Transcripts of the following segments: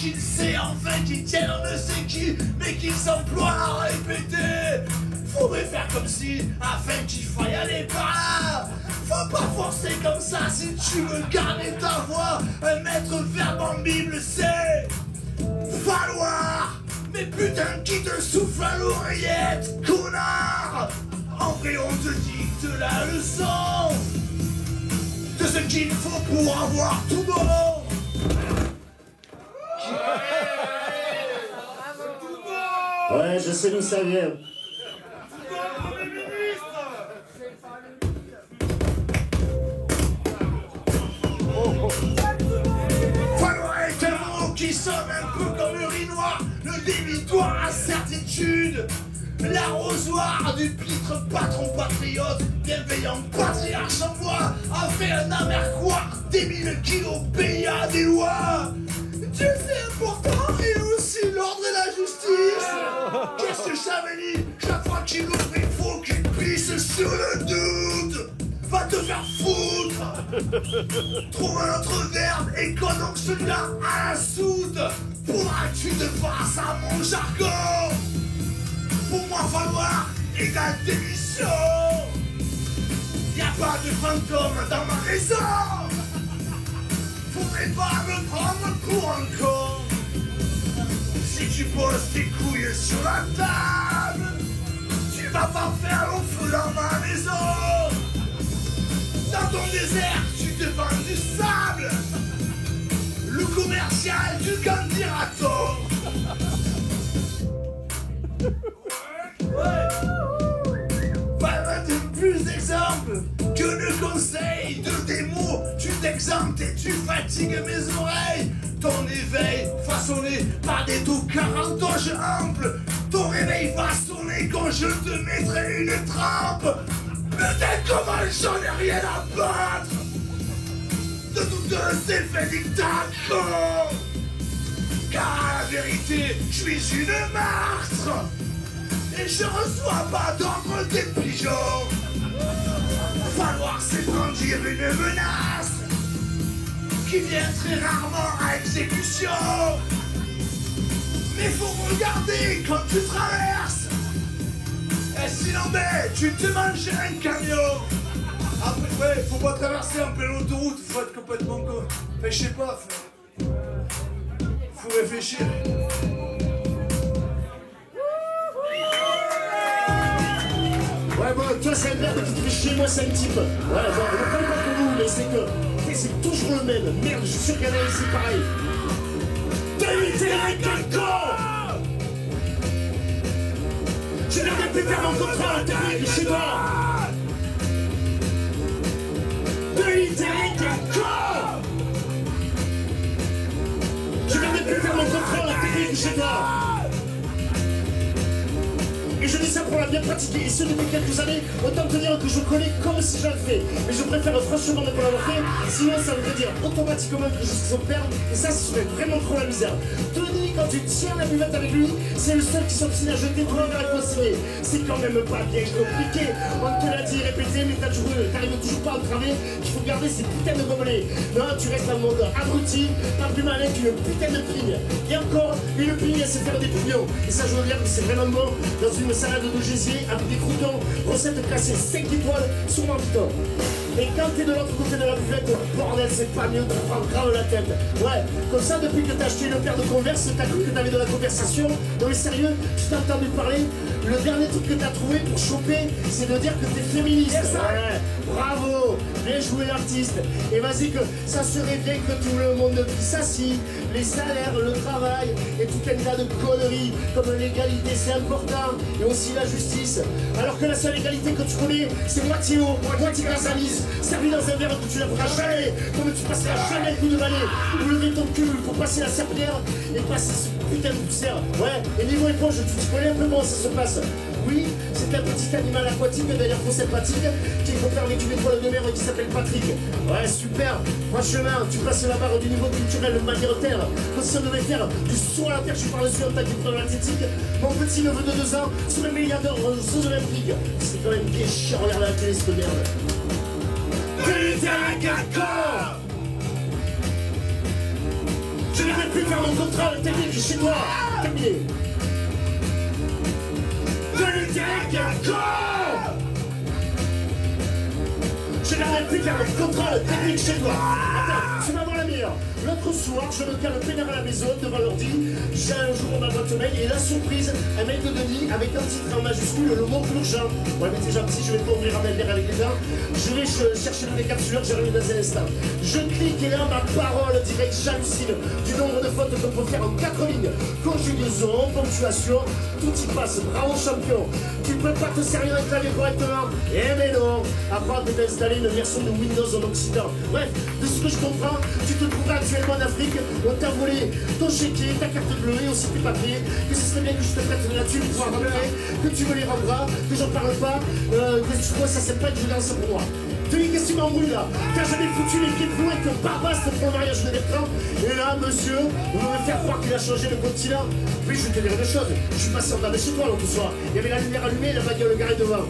qu'il sait enfin qu'il tient on ne sait qui, mais qu'il s'emploie à répéter. Faudrait faire comme si, afin qu'il faille aller par là. Faut pas forcer comme ça si tu veux garder ta voix. Un maître verbe en Bible c'est falloir. Mais putain qui te souffle à l'oreillette, connard. En vrai on te dicte la leçon de ce qu'il faut pour avoir tout bon. Ouais, je sais d'où ça vient. Falloir est un mot qui sonne un peu comme urinoir, le débitoire à certitude. L'arrosoir du pitre patron patriote, bienveillant patriarche en voix, a fait un amercoir débile qui obéit à des lois. Dieu c'est important et aussi l'ordre et la justice. Qu'est-ce que ça veut dire? Chaque fois qu'il ouvre il faut qu'il pisse sur le doute. Va te faire foutre. Trouve un autre verbe et colle donc celui-là à la soude. Pourras-tu te passer à mon jargon? Pour moi falloir égale démission. Y'a pas de fantôme dans ma maison. Faudrait pas me prendre pour un con. Si tu poses tes couilles sur la table, tu vas pas faire long feu dans ma maison. Dans ton désert, tu te vends du sable. Le commercial du Gandhi-Raton. Voilà de plus d'exemples que de conseils, de démos. Tu t'exemptes et tu fatigues mes oreilles. Ton éveil façonné par des doux 40 doges amples. Ton réveil va sonner quand je te mettrai une trempe. Putain comment j'en ai rien à battre de toutes ces faits dictateurs. Car à la vérité, je suis une martre. Et je reçois pas d'ordre des pigeons. Falloir s'étrandir une menace qui vient très rarement à exécution. Mais faut regarder quand tu traverses. Et sinon ben tu te manges un camion. Après ouais, faut pas traverser en pleine autoroute, faut être complètement con. Fait je sais pas, faut réfléchir. Ouais, bon, toi, c'est un verbe qui te fait chier, moi, c'est un type. Ouais, bon, le problème pas pour vous, mais c'est que c'est toujours le même. Merde, je suis sûr qu'il y en a ici pareil. Délitéré quelqu'un. Je viens de faire mon contrat intérieur chez toi. Délitéré quelqu'un. Je viens de faire mon contrat intérieur chez toi. Et je dis ça pour la bien pratiquer, et ce depuis quelques années, autant te dire que je connais comme si je le fais. Mais je préfère franchement ne pas l'avoir fait, sinon ça voudrait dire automatiquement que je suis son père, et ça ce serait vraiment trop la misère. Tony, quand tu tiens la buvette avec lui, c'est le seul qui s'obstine à jeter tout l'envers à consigner. C'est quand même pas bien compliqué, on te l'a dit, répété, mais t'arrives toujours pas à entraver qu'il faut garder ces putains de gobelets. Non, tu restes un monde abruti, pas plus malin qu'une putain de pigne. Et encore, une pigne elle sait faire des pignons. Et ça je veux dire que c'est vraiment bon dans une salade de gésier avec des croutons, recette classée 5 étoiles sur mon bouton. Et quand t'es de l'autre côté de la buvette, bordel, c'est pas mieux, tu prends grave la tête. Ouais, comme ça, depuis que t'as acheté une paire de Converse, t'as cru que t'avais de la conversation. Non mais sérieux, tu t'as entendu parler. Le dernier truc que t'as trouvé pour choper, c'est de dire que t'es féministe. Ouais, bravo, bien joué l'artiste. Et vas-y que ça serait bien que tout le monde s'assit. Les salaires, le travail et tout un tas de conneries comme l'égalité, c'est important. Et aussi la justice. Alors que la seule égalité que tu connais, c'est moitié eau, moitié grâce à Nice. Servi dans un verre que tu lèveras jamais, comme tu passeras jamais le coup de balai. Ou lever ton cul pour passer la serpillière et passer ce putain de poussière. Ouais, et niveau éponge, tu connais un peu comment ça se passe. Oui, c'est un petit animal aquatique, d'ailleurs trop sympathique, qui est copain avec une étoile de mer qui s'appelle Patrick. Ouais, super. Franchement, tu passes la barre du niveau culturel de manière terre. Comme si on devait faire du saut à la terre, je parle dessus en tant qu'épreuve athlétique. Mon petit neveu de 2 ans sur les milliardaires aux Jeux Olympiques. C'est quand même bien chiant, regarde la télé, cette merde. Je ne vais plus faire mon contrôle technique chez toi. Terminé. Je n'arrête plus de faire le contrôle technique chez toi. Attends, tu vas voir la meilleure. L'autre soir, je me cale peinard à la maison devant l'ordi. J'ai un jour dans ma boîte mail et la surprise, un mail de Denis avec un titre en majuscule, le mot urgent. Ouais, mais t'es gentil, je vais pas ouvrir un mail avec les dents. Je vais chercher le décapsuleur, j'ai remis dans un instant. Je clique et là, ma parole direct, j'hallucine du nombre de fautes qu'on peut faire en 4 lignes. Conjugaison, ponctuation, tout y passe. Bravo champion. Tu peux pas te servir un clavier correctement. Eh mais non. Apprendre d'installer une version de Windows en Occident. Bref, de ce que je comprends, tu te trouveras actuellement en Afrique. On t'a volé ton chéquier, ta carte bleue et aussi tes papiers. Que ce serait bien que je te prête de là-dessus pour rentrer, que tu me les rendras, que j'en parle pas, que tu vois ça c'est pas que je lance pour moi. Denis, qu'est-ce que tu m'embrouilles là? T'as jamais foutu les pieds plus loin que Barbaste pour le mariage de Bertrand? Et là, monsieur, vous me faire croire qu'il a changé de continent? Puis je vais te dire une chose, je suis passé en bas de chez toi l'autre soir. Il y avait la lumière allumée et la baguette garée devant.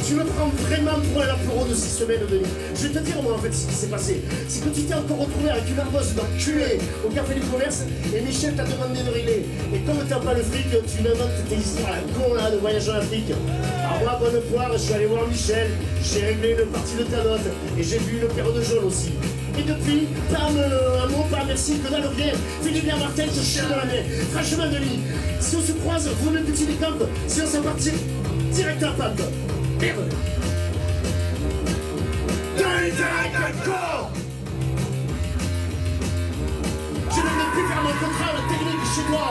Tu me prends vraiment pour un apéro de 6 semaines, Denis. Je vais te dire moi en fait ce qui s'est passé. C'est que tu t'es encore retrouvé avec une ardoise d'enculé au café du commerce et Michel t'a demandé de régler. Et comme t'as pas le fric, tu m'inventes tes histoires à con là de voyage en Afrique. Alors moi, bonne poire, je suis allé voir Michel, j'ai réglé une partie de ta note et j'ai vu une paire de jaune aussi. Et depuis, pas un mot, pas merci, que dalle rien. Philippe bien Martin, je chie dans la main. Franchement, Denis, si on se croise, vous me petit des camps, si on s'en partir, direct à la pente. Merde. Direct à corps. Je ne vais plus faire mon contrôle technique chez toi.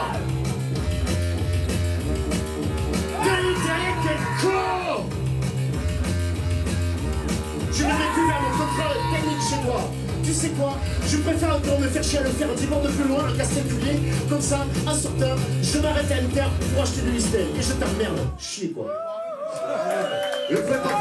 Direct à corps. Je ne vais plus faire mon contrôle technique chez toi. Tu sais quoi? Je préfère encore me faire chier à le faire 10 bornes plus loin à Castelculier. Comme ça, en sortant, je m'arrête à Inter pour acheter du Listel. Et je t'emmerde. Chier quoi. Le fait pas